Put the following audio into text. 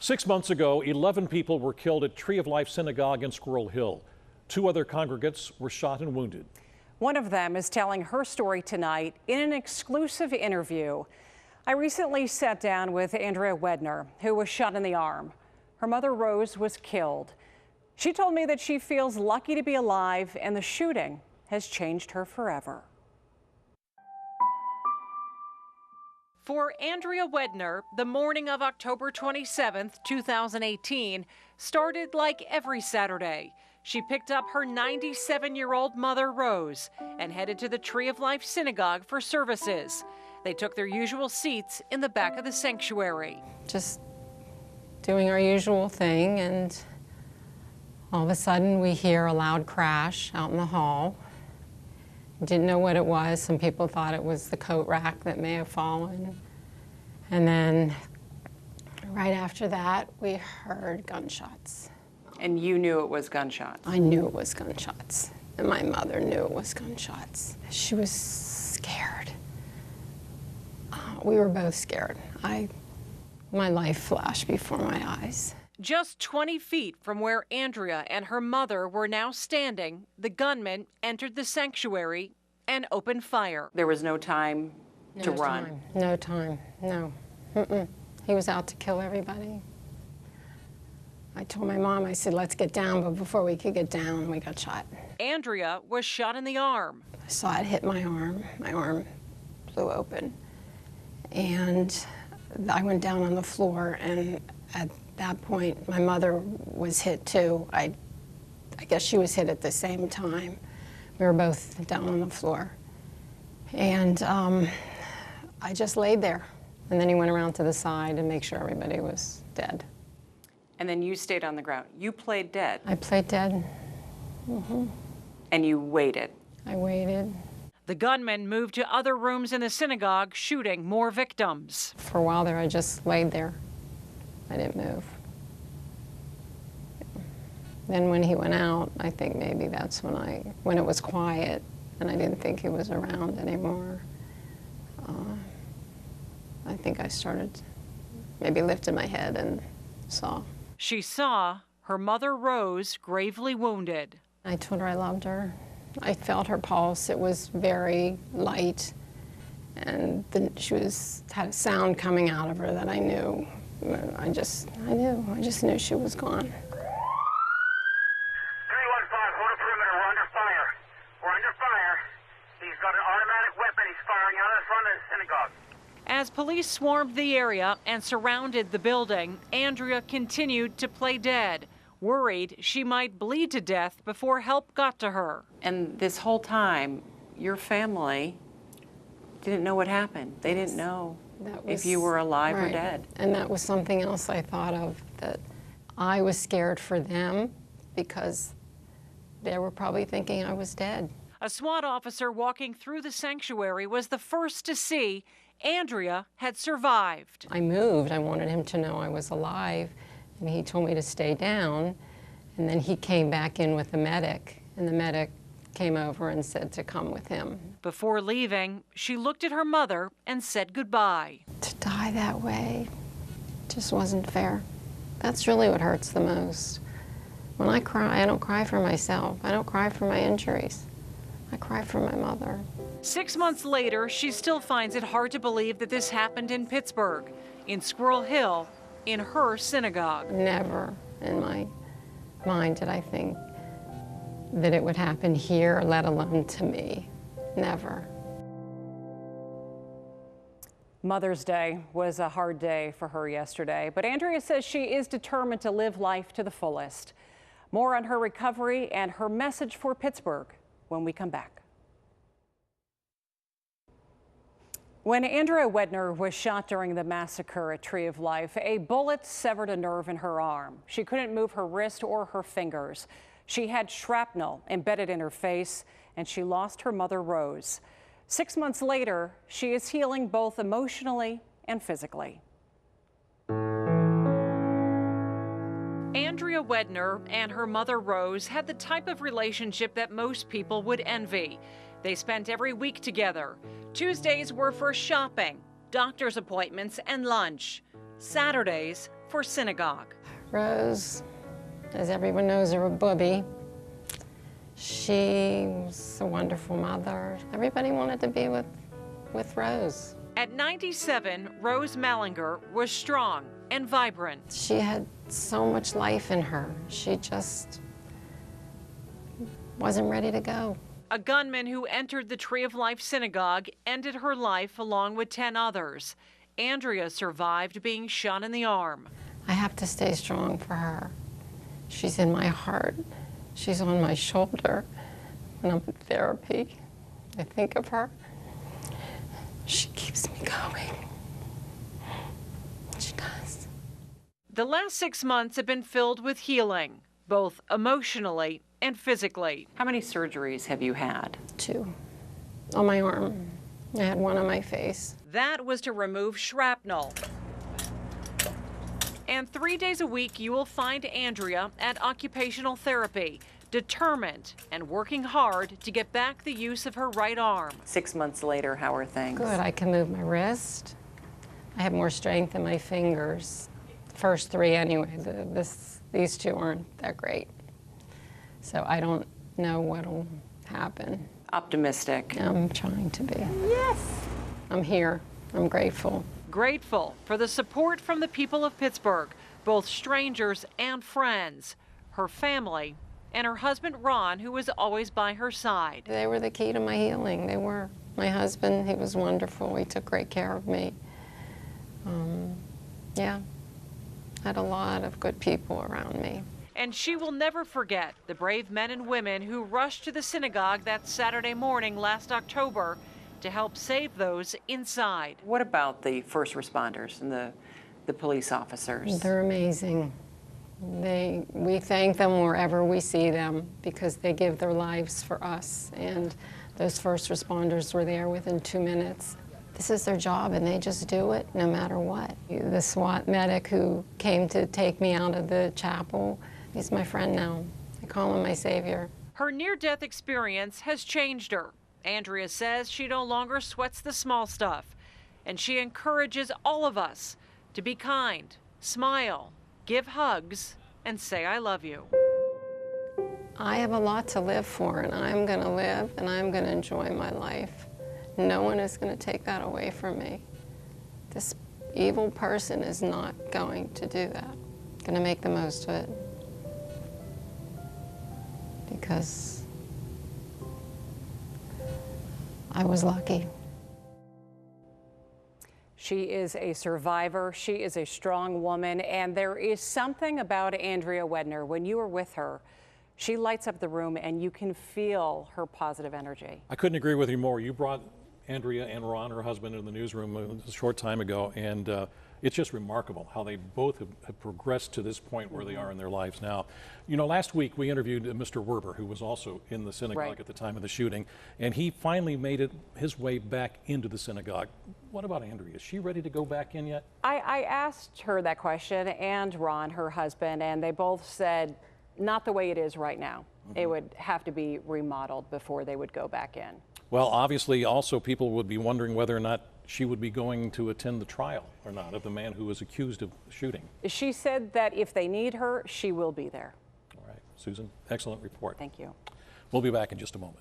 6 months ago, 11 people were killed at Tree of Life Synagogue in Squirrel Hill. 2 other congregants were shot and wounded. One of them is telling her story tonight in an exclusive interview. I recently sat down with Andrea Wedner, who was shot in the arm. Her mother, Rose, was killed. She told me that she feels lucky to be alive, and the shooting has changed her forever. For Andrea Wedner, the morning of October 27, 2018, started like every Saturday. She picked up her 97-year-old mother, Rose, and headed to the Tree of Life Synagogue for services. They took their usual seats in the back of the sanctuary. Just doing our usual thing, and all of a sudden we hear a loud crash out in the hall. Didn't know what it was. Some people thought it was the coat rack that may have fallen. And then right after that, we heard gunshots. And you knew it was gunshots? I knew it was gunshots. And my mother knew it was gunshots. She was scared. We were both scared. My life flashed before my eyes. Just 20 feet from where Andrea and her mother were now standing, the gunman entered the sanctuary and opened fire. There was no time to run? No time, no. He was out to kill everybody. I told my mom, I said, let's get down, but before we could get down, we got shot. Andrea was shot in the arm. I saw it hit my arm. My arm blew open. And I went down on the floor, and at that point, my mother was hit too. I guess she was hit at the same time. We were both down on the floor. And I just laid there. And then he went around to the side and make sure everybody was dead. And then you stayed on the ground. You played dead. I played dead. And you waited. I waited. The gunman moved to other rooms in the synagogue, shooting more victims. For a while there, I just laid there. I didn't move. Then when he went out, I think maybe that's when it was quiet and I didn't think he was around anymore. I think I started, maybe lifted my head and saw. She saw her mother, Rose, gravely wounded. I told her I loved her. I felt her pulse. It was very light, and she had a sound coming out of her that I knew. I just knew she was gone. 315, hold a perimeter, we're under fire. We're under fire. He's got an automatic weapon, he's firing out in front of the synagogue. As police swarmed the area and surrounded the building, Andrea continued to play dead, worried she might bleed to death before help got to her. And this whole time, your family didn't know what happened. They didn't know if you were alive or dead. And that was something else I thought of, that I was scared for them because they were probably thinking I was dead. A SWAT officer walking through the sanctuary was the first to see Andrea had survived. I moved. I wanted him to know I was alive, and he told me to stay down. And then he came back in with the medic, and the medic came over and said to come with him. Before leaving, she looked at her mother and said goodbye. To die that way just wasn't fair. That's really what hurts the most. When I cry, I don't cry for myself. I don't cry for my injuries. I cry for my mother. 6 months later, she still finds it hard to believe that this happened in Pittsburgh, in Squirrel Hill, in her synagogue. Never in my mind did I think that it would happen here, let alone to me. Never. Mother's Day was a hard day for her yesterday, but Andrea says she is determined to live life to the fullest. More on her recovery and her message for Pittsburgh when we come back. When Andrea Wedner was shot during the massacre at Tree of Life, a bullet severed a nerve in her arm. She couldn't move her wrist or her fingers. She had shrapnel embedded in her face, and she lost her mother, Rose. 6 months later, she is healing both emotionally and physically. Andrea Wedner and her mother, Rose, had the type of relationship that most people would envy. They spent every week together. Tuesdays were for shopping, doctor's appointments, and lunch. Saturdays, for synagogue. Rose, as everyone knows, her a booby. She was a wonderful mother. Everybody wanted to be with Rose. At 97, Rose Mallinger was strong and vibrant. She had so much life in her. She just wasn't ready to go. A gunman who entered the Tree of Life synagogue ended her life along with 10 others. Andrea survived being shot in the arm. I have to stay strong for her. She's in my heart. She's on my shoulder. When I'm in therapy, I think of her. She keeps me going. She does. The last 6 months have been filled with healing, both emotionally and physically. How many surgeries have you had? 2 on my arm. I had 1 on my face. That was to remove shrapnel. And 3 days a week, you will find Andrea at occupational therapy, determined and working hard to get back the use of her right arm. 6 months later, how are things? Good, I can move my wrist. I have more strength in my fingers. First 3 anyway, these 2 aren't that great. So I don't know what'll happen. Optimistic. I'm trying to be. Yes! I'm here, I'm grateful. Grateful for the support from the people of Pittsburgh, both strangers and friends, her family, and her husband Ron, who was always by her side. They were the key to my healing, they were. My husband, he was wonderful, he took great care of me. Yeah, had a lot of good people around me. And she will never forget the brave men and women who rushed to the synagogue that Saturday morning last October to help save those inside. What about the first responders and the police officers? They're amazing. We thank them wherever we see them because they give their lives for us. And those first responders were there within 2 minutes. This is their job and they just do it no matter what. The SWAT medic who came to take me out of the chapel, he's my friend now. I call him my savior. Her near-death experience has changed her. Andrea says she no longer sweats the small stuff, and she encourages all of us to be kind, smile, give hugs, and say I love you. I have a lot to live for, and I'm going to live, and I'm going to enjoy my life. No one is going to take that away from me. This evil person is not going to do that. I'm going to make the most of it. Because I was lucky. She is a survivor. She is a strong woman. And there is something about Andrea Wedner. When you are with her, she lights up the room and you can feel her positive energy. I couldn't agree with you more. You brought Andrea and Ron, her husband, in the newsroom a short time ago, and it's just remarkable how they both have progressed to this point where they are in their lives now. You know, last week we interviewed Mr. Werber, who was also in the synagogue at the time of the shooting, and he finally made his way back into the synagogue. What about Andrea? Is she ready to go back in yet? I asked her that question, and Ron, her husband, and they both said, not the way it is right now. It would have to be remodeled before they would go back in. Well, obviously, also people would be wondering whether or not she would be going to attend the trial or not of the man who was accused of shooting. She said that if they need her, she will be there. All right, Susan, excellent report. Thank you. We'll be back in just a moment.